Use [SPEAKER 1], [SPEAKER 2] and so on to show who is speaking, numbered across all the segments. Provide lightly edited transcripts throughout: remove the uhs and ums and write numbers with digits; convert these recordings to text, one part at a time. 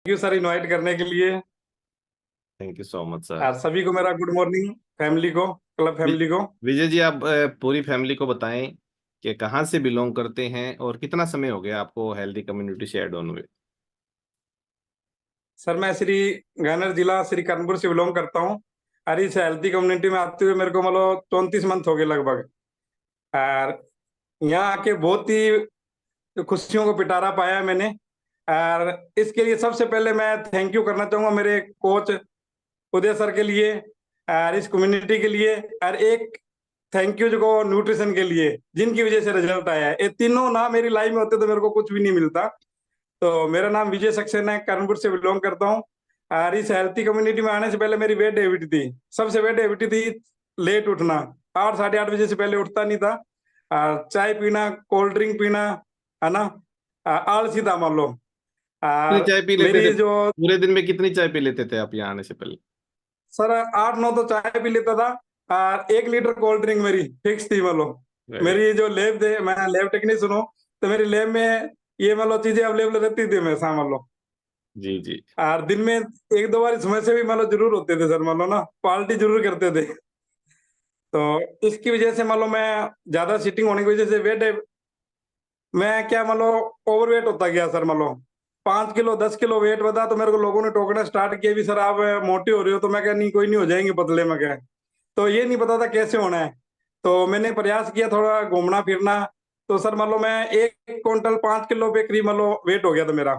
[SPEAKER 1] You sir invite करने के लिए।
[SPEAKER 2] Thank you so much sir.
[SPEAKER 1] और सभी को मेरा गुड मॉर्निंग, फैमिली को, क्लब फैमिली को।
[SPEAKER 2] विजय जी, आप पूरी फैमिली को बताएं कि कहाँ से बिलोंग करते हैं और कितना समय हो गया आपको हेल्दी कम्युनिटी से ऐड ऑन हुए।
[SPEAKER 1] सर मैं श्री गन्नौर जिला श्री कानपुर से बिलोंग करता हूँ। और इस हेल्थी कम्युनिटी में आते हुए मेरे को मतलब 34 मंथ हो गए लगभग। और यहाँ आके बहुत ही खुशियों को पिटारा पाया है मैंने। और इसके लिए सबसे पहले मैं थैंक यू करना चाहूंगा मेरे कोच उदय सर के लिए, और इस कम्युनिटी के लिए। और एक थैंक यू जो न्यूट्रिशन के लिए, जिनकी वजह से रिजल्ट आया है। ये तीनों ना मेरी लाइफ में होते तो मेरे को कुछ भी नहीं मिलता। तो मेरा नाम विजय सक्सेना है, कानपुर से बिलोंग करता हूँ। और इस हेल्थी कम्युनिटी में आने से पहले मेरी बेड हैबिट थी, सबसे बेड हैबिट थी लेट उठना। 8 साढ़े 8 बजे से पहले उठता नहीं था। और चाय पीना, कोल्ड ड्रिंक पीना, है ना, आलसी था मान लो।
[SPEAKER 2] कितनी
[SPEAKER 1] और
[SPEAKER 2] चाय पी लेते थे
[SPEAKER 1] मेरी जो,
[SPEAKER 2] पूरे दिन में? कितनी चाय पी लेते थे आप यहाँ आने से पहले?
[SPEAKER 1] सर 8 9 तो चाय पी लेता था। और 1 लीटर कोल्ड ड्रिंक मेरी फिक्स थी मान लो।
[SPEAKER 2] वेरी
[SPEAKER 1] मेरी जो लैब थे, मैं लैब टेक्नीशियन हूँ। तो मेरी लैब में ये मान लो चीजें अवेलेबल रहती थी हमेशा मान लो।
[SPEAKER 2] जी जी।
[SPEAKER 1] और दिन में 1 2 बार इसमें से भी मान लो जरूर होते थे सर, मान लो ना, पार्टी जरूर करते थे। तो इसकी वजह से मान लो मैं ज्यादा सीटिंग होने की वजह से वेट, मैं क्या मान लो ओवरवेट होता गया सर। मान लो 5 किलो 10 किलो वेट बढ़ा तो मेरे को लोगों ने टोकना स्टार्ट किया भी, सर आप मोटे हो रहे हो। तो मैं क्या, नहीं कोई नहीं, हो जाएंगे पतले में क्या। तो ये नहीं पता था कैसे होना है। तो मैंने प्रयास किया थोड़ा घूमना फिरना। तो सर मान लो मैं 1 क्विंटल 5 किलो पे करीब मान लो वेट हो गया था मेरा।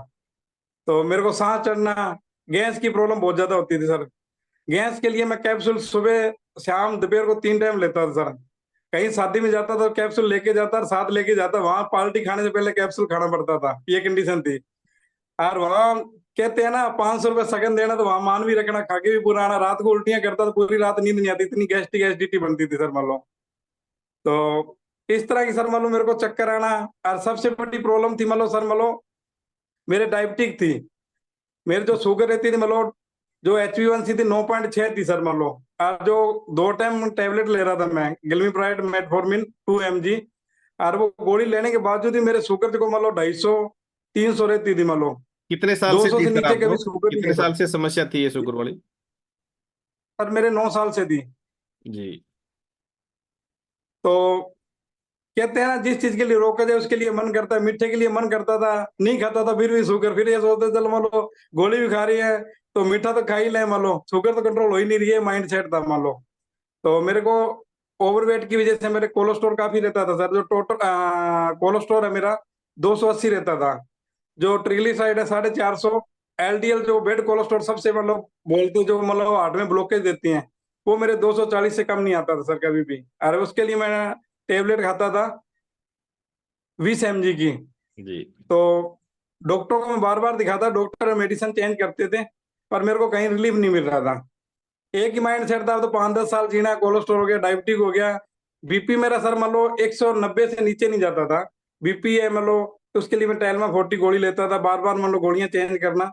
[SPEAKER 1] तो मेरे को सांस चढ़ना, गैस की प्रॉब्लम बहुत ज्यादा होती थी सर। गैस के लिए मैं कैप्सूल सुबह शाम दोपहर को 3 टाइम लेता था सर। कहीं शादी में जाता तो कैप्सूल लेके जाता और साथ लेके जाता, वहां पार्टी खाने से पहले कैप्सूल खाना पड़ता था, ये कंडीशन थी। और वहां कहते हैं ना 500 रुपये सगन देना, तो वहां मान भी रखना, खा के भी पूरा आना। रात को उल्टियां करता तो पूरी रात नींद नहीं आती, इतनी गैस्ट्रिक एसिडिटी बनती थी सर मान लो। तो इस तरह की सर मान लो मेरे को चक्कर आना। और सबसे बड़ी प्रॉब्लम थी मान लो सर, मान लो मेरे डायबिटिक थी। मेरी जो शुगर रहती थी मान लो, जो HbA1c थी 9.6 थी सर मान लो। और जो 2 टाइम टेबलेट ले रहा था मैं, गिलमीप्राइड मेटफॉर्मिन 2 mg। और वो गोली लेने के बावजूद ही मेरे शुगर को मान लो 250 300 रहती थी मान लो।
[SPEAKER 2] कितने साल से
[SPEAKER 1] 200
[SPEAKER 2] थी
[SPEAKER 1] से
[SPEAKER 2] सर
[SPEAKER 1] नीचे
[SPEAKER 2] आपको?
[SPEAKER 1] कभी शुगर नहीं
[SPEAKER 2] कितने
[SPEAKER 1] है सर।
[SPEAKER 2] साल से समस्या थी ये शुगर वाली?
[SPEAKER 1] सर मेरे 9 साल से थी।
[SPEAKER 2] जी।
[SPEAKER 1] तो कहते हैं ना, जिस चीज के लिए रोका जाए उसके लिए मन करता है। मीठे के लिए मन करता था, नहीं खाता था, फिर भी शुगर। फिर ये सोचते चलो मान लो गोली भी खा रही है तो मीठा तो खा ही ले मान लो, शुगर तो कंट्रोल हो ही नहीं रही है, माइंड सेट था मान लो। तो मेरे को ओवरवेट की वजह से मेरे कोलेस्ट्रॉल काफी रहता था सर। जो टोटल कोलेस्ट्रॉल है मेरा 280 रहता था। जो ट्रिग्लिसराइड है 450। LDL जो बेड कोलेस्ट्रॉल सबसे मतलब बोलते जो मतलब हार्ट में ब्लॉकेज देती हैं, वो मेरे 240 से कम नहीं आता था सर कभी भी। अरे उसके लिए मैं टेबलेट खाता था 20 mg की।
[SPEAKER 2] जी।
[SPEAKER 1] तो डॉक्टर को मैं बार बार दिखाता, डॉक्टर मेडिसिन चेंज करते थे, पर मेरे को कहीं रिलीफ नहीं मिल रहा था। एक ही माइंड सेट था, तो 5 10 साल जीना, कोलेस्ट्रॉल हो गया, डायबिटिक हो गया। बीपी मेरा सर मान लो 190 से नीचे नहीं जाता था। बीपी है मान लो, तो उसके लिए मैं टाइलमा 40 गोली लेता था, बार बार मान लो गोलियां चेंज करना।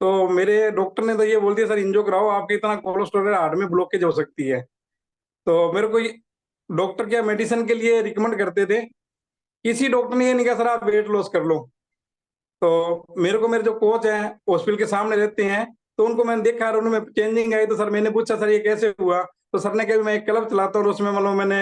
[SPEAKER 1] तो मेरे डॉक्टर ने तो ये बोल दिया सर इंजो कराओ, आपके इतना कोलेस्ट्रॉल है, हार्ट में ब्लॉकेज हो सकती है। तो मेरे को डॉक्टर क्या मेडिसिन के लिए रिकमेंड करते थे। किसी डॉक्टर ने ये नहीं कहा सर आप वेट लॉस कर लो। तो मेरे को मेरे जो कोच हैं हॉस्पिटल के सामने रहते हैं, तो उनको मैंने देखा और उनमें चेंजिंग आई। तो सर मैंने पूछा सर ये कैसे हुआ। तो सर ने कहा मैं एक क्लब चलाता हूँ और उसमें मतलब मैंने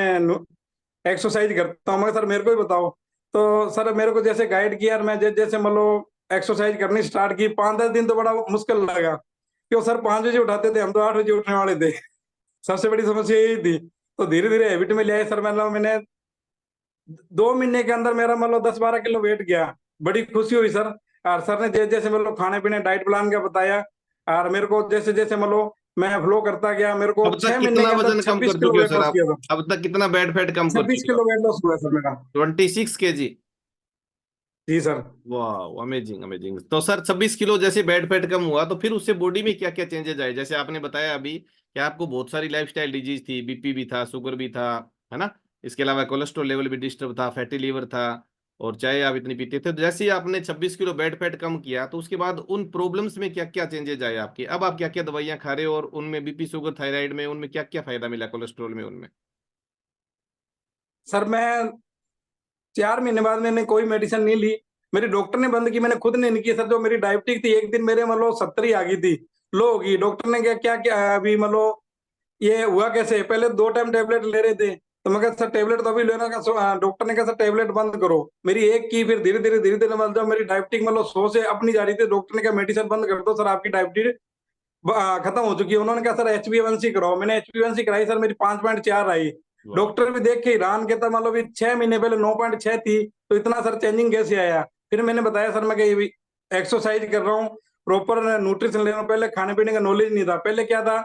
[SPEAKER 1] एक्सरसाइज करता हूँ। मगर सर मेरे को ही बताओ। तो सर मेरे को जैसे गाइड किया और मैं जैसे मतलब एक्सरसाइज करनी स्टार्ट की, 5 10 दिन तो बड़ा मुश्किल लगा, क्यों सर 5 बजे उठाते थे हम, तो 8 बजे उठने वाले थे। सबसे बड़ी समस्या यही थी। तो धीरे धीरे हैबिट में ले आए सर। मतलब मैंने 2 महीने के अंदर मेरा मतलब 10 12 किलो वेट गया। बड़ी खुशी हुई सर। और सर ने जैसे जैसे मतलब खाने पीने डाइट प्लान का बताया, और मेरे को जैसे जैसे मतलब मैं फ्लो करता गया, मेरे को
[SPEAKER 2] अब तक
[SPEAKER 1] 6 महीने
[SPEAKER 2] कितना
[SPEAKER 1] के अंदर
[SPEAKER 2] वजन कम
[SPEAKER 1] 26
[SPEAKER 2] कर
[SPEAKER 1] किलो
[SPEAKER 2] चुके हो
[SPEAKER 1] वेट
[SPEAKER 2] सर
[SPEAKER 1] लॉस
[SPEAKER 2] आप?
[SPEAKER 1] किया था।
[SPEAKER 2] अब तक कितना बैड फैट कम कर
[SPEAKER 1] 26
[SPEAKER 2] चुके हो?
[SPEAKER 1] किलो वेट लॉस हुआ सर मेरा।
[SPEAKER 2] 26 kg?
[SPEAKER 1] जी सर।
[SPEAKER 2] वाह, अमेजिंग अमेजिंग। तो सर 26 किलो जैसे बैड फैट कम हुआ तो फिर उससे बॉडी में क्या क्या चेंजेस आए? जैसे आपने बताया अभी कि आपको बहुत सारी लाइफस्टाइल डिजीज थी, बीपी भी था, शुगर भी था, है ना? इसके अलावा कोलेस्ट्रॉल लेवल भी डिस्टर्ब था, फैटी लीवर था, और चाय आप इतनी पीते थे। तो जैसे ही आपने 26 किलो बैड फैट कम किया तो उसके बाद उन प्रॉब्लम्स में क्या क्या चेंजेस आए आपके? अब आप क्या क्या दवाइयां खा रहे हो, और उनमें बीपी शुगर थायराइड में उनमें क्या क्या फायदा मिला, कोलेस्ट्रॉल में उनमें?
[SPEAKER 1] सर मैं 4 महीने बाद मैंने कोई मेडिसिन नहीं ली। मेरी डॉक्टर ने बंद की, मैंने खुद नहीं की सर। जो मेरी डायबिटीज थी एक दिन मेरे मतलब 70 ही आ गई थी, लो होगी। डॉक्टर ने क्या क्या क्या अभी मतलब ये हुआ कैसे, पहले 2 टाइम टेबलेट ले रहे थे, तो मैं कहा सर टेबलेट तो अभी लेना का, डॉक्टर ने कहा सर टेबलेट बंद करो। मेरी एक की, फिर धीरे धीरे मतलब जब मेरी डायबिटीज मतलब 100 से अपनी जा रही थी, डॉक्टर ने कहा मेडिसिन बंद कर दो सर, आपकी डायबिटीज खत्म हो चुकी है। उन्होंने कहा सर HbA1c कराओ, मैंने HbA1c कराई सर, मेरी 5.4 आई।
[SPEAKER 2] वाह।
[SPEAKER 1] डॉक्टर भी देख के हैरान, कहता मतलब अभी 6 महीने पहले 9.6 थी, तो इतना सर चेंजिंग कैसे आया। फिर मैंने बताया सर मैं कहीं एक्सरसाइज कर रहा हूँ, प्रॉपर न्यूट्रिशन ले रहा हूँ, पहले खाने पीने का नॉलेज नहीं था। पहले क्या था,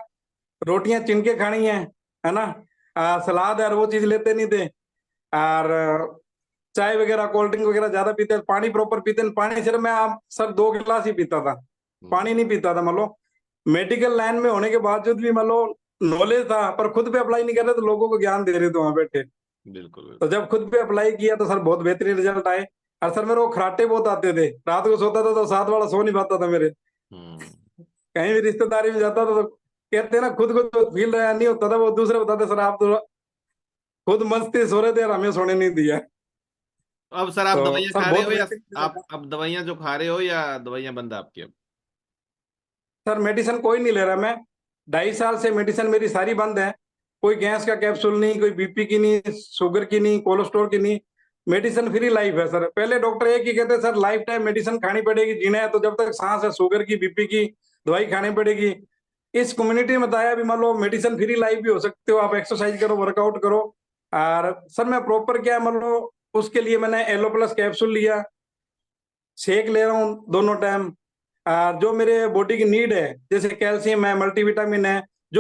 [SPEAKER 1] रोटियां चिन के खानी है ना, सलाद और वो चीज लेते नहीं थे, और चाय वगैरह कोल्ड ड्रिंक वगैरह ज्यादा पीते, पानी प्रॉपर पीते नहीं। पानी सिर्फ मैं आप सर 2 गिलास ही पीता था, पानी नहीं पीता था। मतलब मेडिकल लाइन में होने के बावजूद भी मतलब नॉलेज था, पर खुद पे अप्लाई नहीं कर रहे, तो लोगों को ज्ञान दे रहे थे वहां बैठे।
[SPEAKER 2] बिल्कुल बिल्कुल।
[SPEAKER 1] तो जब खुद पे अप्लाई किया तो सर बहुत बेहतरीन रिजल्ट आए। और सर मेरे को खराटे बहुत आते थे, रात को सोता था तो साथ वाला सो नहीं पाता था मेरे।
[SPEAKER 2] हम्म।
[SPEAKER 1] कहीं भी रिश्तेदारी में जाता था तो कहते हैं ना, खुद को जो फील नहीं होता था, वो दूसरे बताते सर आप तो खुद मस्ती सो रहे थे और हमें सोने नहीं दिया।
[SPEAKER 2] अब सर आप
[SPEAKER 1] तो
[SPEAKER 2] दवाइयाँ
[SPEAKER 1] सर
[SPEAKER 2] खा रहे
[SPEAKER 1] बहुत
[SPEAKER 2] हो या
[SPEAKER 1] बेहतरीन result
[SPEAKER 2] आप
[SPEAKER 1] था।
[SPEAKER 2] अब दवाइयाँ जो खा रहे हो या दवाइयाँ बंद है आपकी अब?
[SPEAKER 1] सर मेडिसिन कोई नहीं ले रहा मैं, 2.5 साल से मेडिसिन मेरी सारी बंद है। कोई गैस का कैप्सूल नहीं, कोई बीपी की नहीं, शुगर की नहीं, कोलेस्ट्रॉल की नहीं, मेडिसिन फ्री लाइफ है सर। पहले डॉक्टर एक ही कहते सर लाइफ टाइम मेडिसिन खानी पड़ेगी, जीना है तो जब तक सांस है, शुगर की बीपी की दवाई खानी पड़ेगी। इस कम्युनिटी में बताया भी मान लो मेडिसिन फ्री लाइफ भी हो सकते हो, आप एक्सरसाइज करो, वर्कआउट करो। और सर मैं प्रॉपर क्या मान लो उसके लिए मैंने एलो प्लस कैप्सूल लिया, शेक ले रहा हूँ दोनों टाइम। जो मेरे बॉडी की नीड है, जैसे कैल्शियम है, मल्टीविटामिन है,